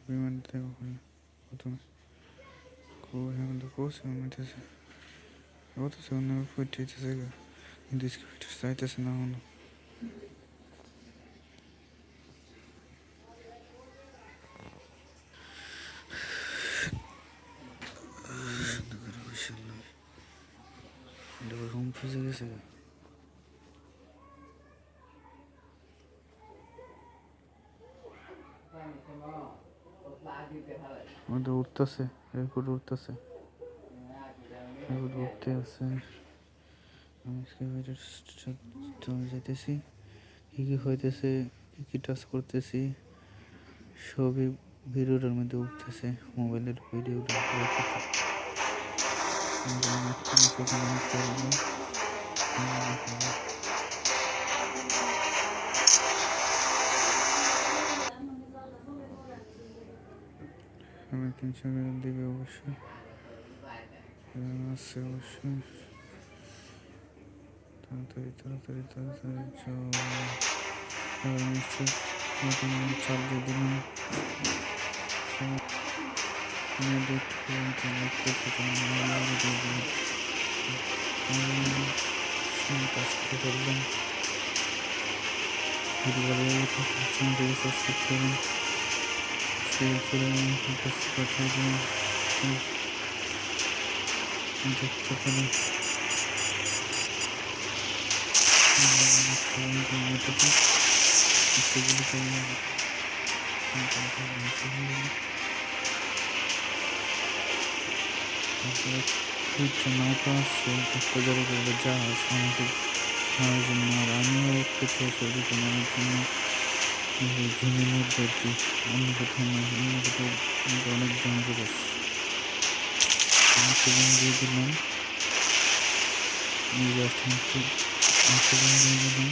বিমান থেকে প্রথমে এখন তো কোর্স মিটেছে অত সেখানে ফুটেছে কিন্তু স্ক্রিপ্ট চাইতেছে না হলো রুম ফিজে গেছে ওদের উঠতেছে এয়ারপোর্ট উঠতেছে এয়ারপোর্ট উঠতে আছে আমি চলে যেতেছি কী কী হইতেছে কী কী টাচ করতেছি সবই ভিডিওটার মধ্যে উঠতেছে মোবাইলের ভিডিওটা আমি 300 টাকা দিবে অবশ্যই আছে অবশ্যই তাড়াতাড়ি তাড়াতাড়ি তাড়াতাড়ি নিশ্চয় নতুন চাপ দিয়ে দিলাম করলাম সাবস্ক্রাইব করুন শেয়ার করুন পাঠিয়ে দিন দেখতে পারেন নৌকা আসছে একটা জায়গায় জাহাজ আমাকে খাওয়ার জন্য আর আমিও একটু ছবি বানানোর জন্য ঘুমের মধ্যে আর কি অন্য কোথাও না অন্য কোথাও অনেক ডেঞ্জারাস অংশগ্রহণ দিয়ে দিলাম অংশগ্রহণ দিয়ে দিলাম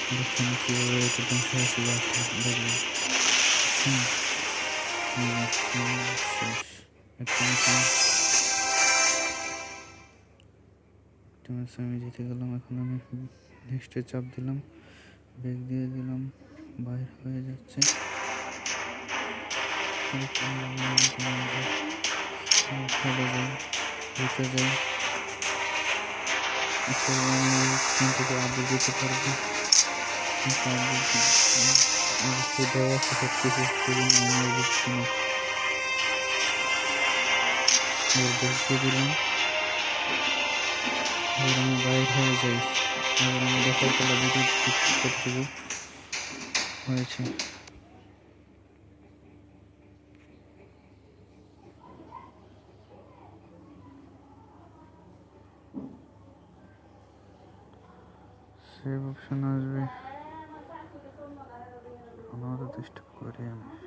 দেখুন কীভাবে একদম সহজে দেখলাম আমি জিতে গেলাম এখন আমি নেক্সটে চাপ দিলাম ব্রেক দিয়ে দিলাম বাইর হয়ে যাচ্ছে ফেলে যাই দিতে যাই থেকে আপডেট দিতে পারবো দেওয়া আছে সব কিছু আমি বুঝছি না দিলাম এবার আমি বাইর হয়ে যাই এবার আমি দেখার পেলা ভিডিও কতটুকু হয়েছে সেভ অপশন আসবে আমাদের ডিস্টার্ব করি আমি